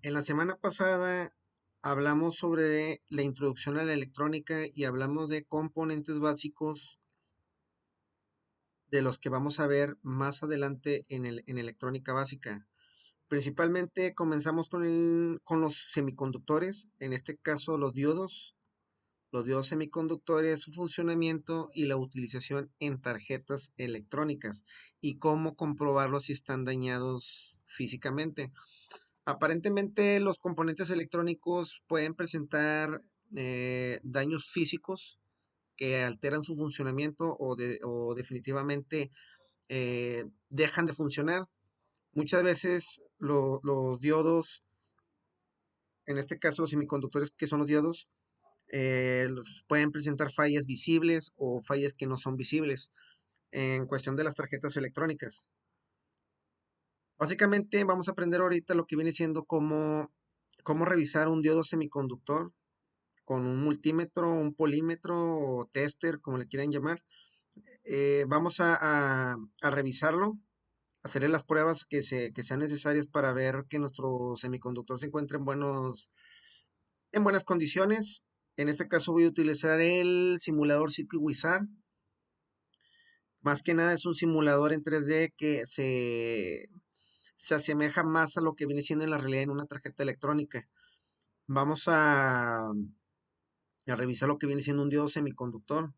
En la semana pasada hablamos sobre la introducción a la electrónica y hablamos de componentes básicos de los que vamos a ver más adelante en electrónica básica. Principalmente comenzamos con los semiconductores, en este caso los diodos semiconductores, su funcionamiento y la utilización en tarjetas electrónicas y cómo comprobarlos si están dañados físicamente. Aparentemente los componentes electrónicos pueden presentar daños físicos que alteran su funcionamiento o definitivamente dejan de funcionar. Muchas veces los diodos, en este caso los semiconductores que son los diodos, pueden presentar fallas visibles o fallas que no son visibles en cuestión de las tarjetas electrónicas. Básicamente vamos a aprender ahorita lo que viene siendo cómo revisar un diodo semiconductor con un multímetro, un polímetro o tester, como le quieran llamar. Vamos a revisarlo, hacerle las pruebas que sean necesarias para ver que nuestro semiconductor se encuentre en buenas condiciones. En este caso voy a utilizar el simulador Circuit Wizard. Más que nada es un simulador en 3D que se asemeja más a lo que viene siendo en la realidad en una tarjeta electrónica. Vamos a revisar lo que viene siendo un diodo semiconductor.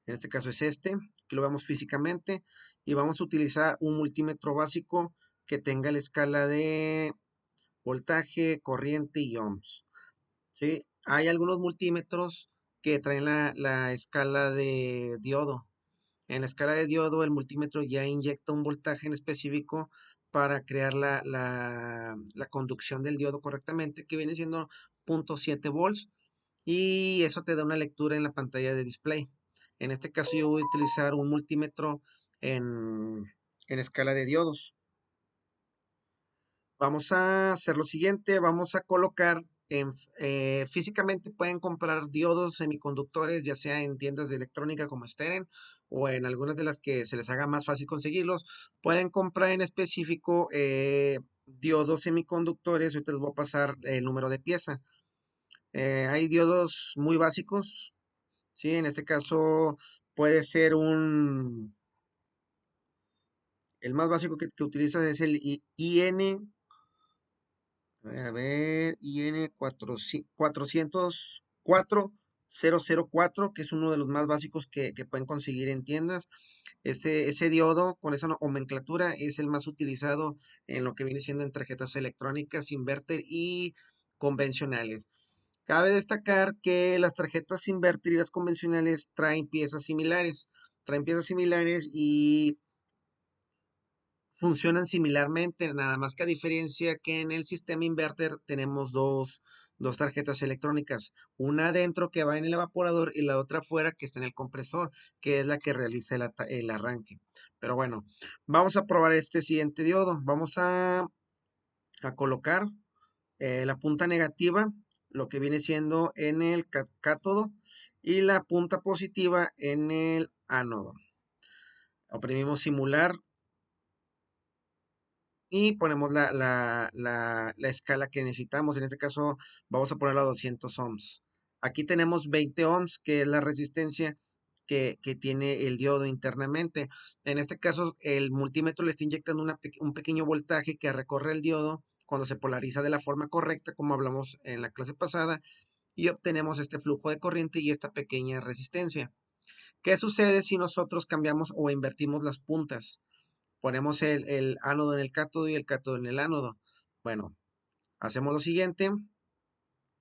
En este caso es este, que lo vemos físicamente, y vamos a utilizar un multímetro básico que tenga la escala de voltaje, corriente y ohms. ¿Sí? Hay algunos multímetros que traen la escala de diodo. En la escala de diodo, el multímetro ya inyecta un voltaje en específico para crear la conducción del diodo correctamente, que viene siendo 0.7 volts, y eso te da una lectura en la pantalla de display. En este caso yo voy a utilizar un multímetro en escala de diodos. Vamos a hacer lo siguiente, vamos a colocar físicamente pueden comprar diodos semiconductores, ya sea en tiendas de electrónica como Steren o en algunas de las que se les haga más fácil conseguirlos. Pueden comprar en específico diodos semiconductores. Ahorita les voy a pasar el número de pieza. Hay diodos muy básicos, ¿sí? En este caso puede ser el más básico que utilizas es el IN, a ver, IN 404 que es uno de los más básicos que pueden conseguir en tiendas. Ese diodo con esa nomenclatura es el más utilizado en lo que viene siendo en tarjetas electrónicas, inverter y convencionales. Cabe destacar que las tarjetas inverter y las convencionales traen piezas similares y funcionan similarmente, nada más que a diferencia que en el sistema inverter tenemos dos tarjetas electrónicas, una adentro que va en el evaporador y la otra afuera que está en el compresor, que es la que realiza el arranque. Pero bueno, vamos a probar este siguiente diodo. Vamos a colocar la punta negativa, lo que viene siendo en el cátodo, y la punta positiva en el ánodo. Oprimimos simular y ponemos la escala que necesitamos. En este caso vamos a ponerla a 200 ohms. Aquí tenemos 20 ohms, que es la resistencia que tiene el diodo internamente. En este caso, el multímetro le está inyectando un pequeño voltaje que recorre el diodo cuando se polariza de la forma correcta, como hablamos en la clase pasada, y obtenemos este flujo de corriente y esta pequeña resistencia. ¿Qué sucede si nosotros cambiamos o invertimos las puntas? Ponemos el ánodo en el cátodo y el cátodo en el ánodo. Bueno, hacemos lo siguiente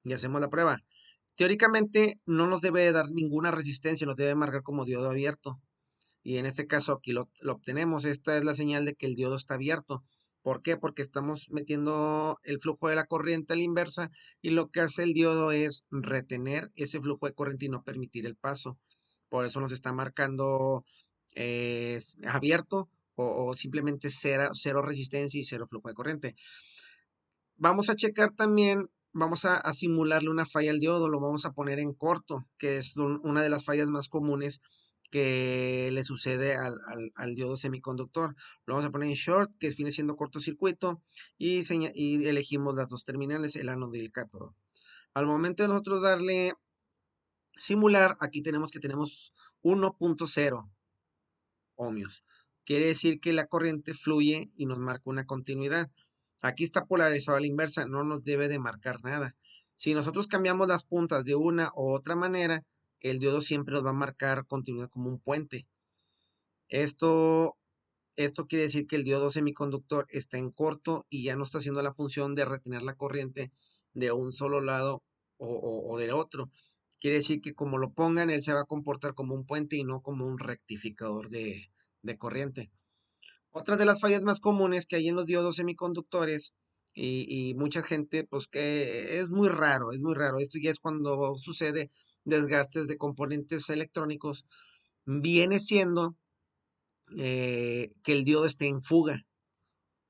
y hacemos la prueba. Teóricamente no nos debe dar ninguna resistencia, nos debe marcar como diodo abierto. Y en este caso aquí lo obtenemos. Esta es la señal de que el diodo está abierto. ¿Por qué? Porque estamos metiendo el flujo de la corriente a la inversa, y lo que hace el diodo es retener ese flujo de corriente y no permitir el paso. Por eso nos está marcando abierto o simplemente cero resistencia y cero flujo de corriente. Vamos a checar también, vamos a simularle una falla al diodo, lo vamos a poner en corto, que es una de las fallas más comunes que le sucede al diodo semiconductor. Lo vamos a poner en short, que viene siendo cortocircuito, y elegimos las dos terminales, el ánodo y el cátodo. Al momento de nosotros darle simular, aquí tenemos 1.0 ohmios. Quiere decir que la corriente fluye y nos marca una continuidad. Aquí está polarizado a la inversa, no nos debe de marcar nada. Si nosotros cambiamos las puntas de una u otra manera, el diodo siempre nos va a marcar continuidad como un puente. Esto, esto quiere decir que el diodo semiconductor está en corto y ya no está haciendo la función de retener la corriente de un solo lado o del otro. Quiere decir que como lo pongan, él se va a comportar como un puente y no como un rectificador de corriente. Otra de las fallas más comunes que hay en los diodos semiconductores y mucha gente, pues que es muy raro. Esto ya es cuando sucede desgastes de componentes electrónicos, viene siendo que el diodo esté en fuga.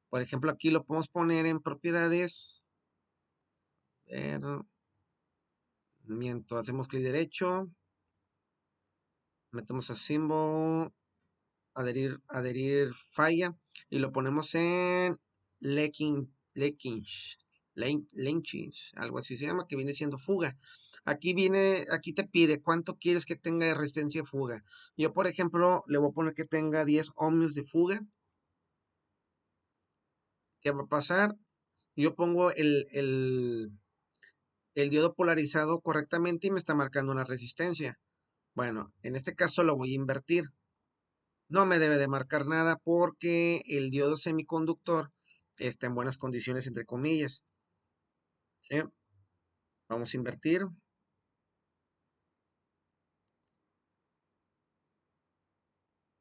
Por ejemplo, aquí lo podemos poner en propiedades. Mientras hacemos clic derecho, metemos a symbol, adherir falla y lo ponemos en Leakage, algo así se llama, que viene siendo fuga. Aquí te pide cuánto quieres que tenga de resistencia de fuga. Yo, por ejemplo, le voy a poner que tenga 10 ohmios de fuga. ¿Qué va a pasar? Yo pongo el diodo polarizado correctamente y me está marcando una resistencia. Bueno, en este caso lo voy a invertir. No me debe de marcar nada porque el diodo semiconductor está en buenas condiciones, entre comillas. ¿Sí? Vamos a invertir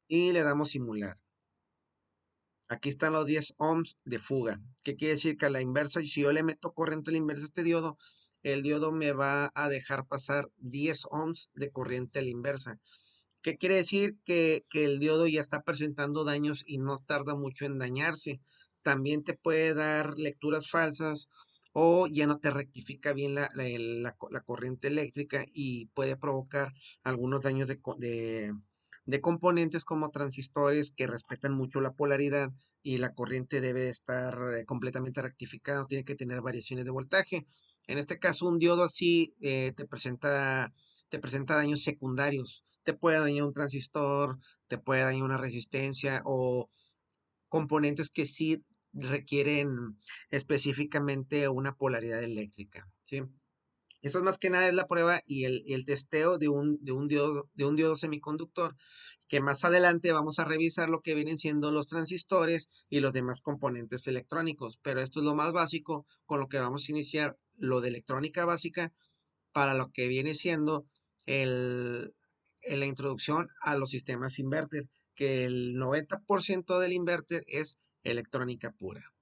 y le damos simular. Aquí están los 10 ohms de fuga. ¿Qué quiere decir? Que a la inversa, si yo le meto corriente a la inversa a este diodo, el diodo me va a dejar pasar 10 ohms de corriente a la inversa. ¿Qué quiere decir? Que el diodo ya está presentando daños y no tarda mucho en dañarse. También te puede dar lecturas falsas o ya no te rectifica bien la corriente eléctrica y puede provocar algunos daños de componentes como transistores que respetan mucho la polaridad y la corriente debe de estar completamente rectificada, no tiene que tener variaciones de voltaje. En este caso, un diodo así te presenta daños secundarios. Te puede dañar un transistor, te puede dañar una resistencia o componentes que sí requieren específicamente una polaridad eléctrica, ¿sí? Eso es más que nada es la prueba y el testeo de un diodo semiconductor, que más adelante vamos a revisar lo que vienen siendo los transistores y los demás componentes electrónicos. Pero esto es lo más básico con lo que vamos a iniciar lo de electrónica básica para lo que viene siendo el, la introducción a los sistemas inverter, que el 90% del inverter es electrónica pura.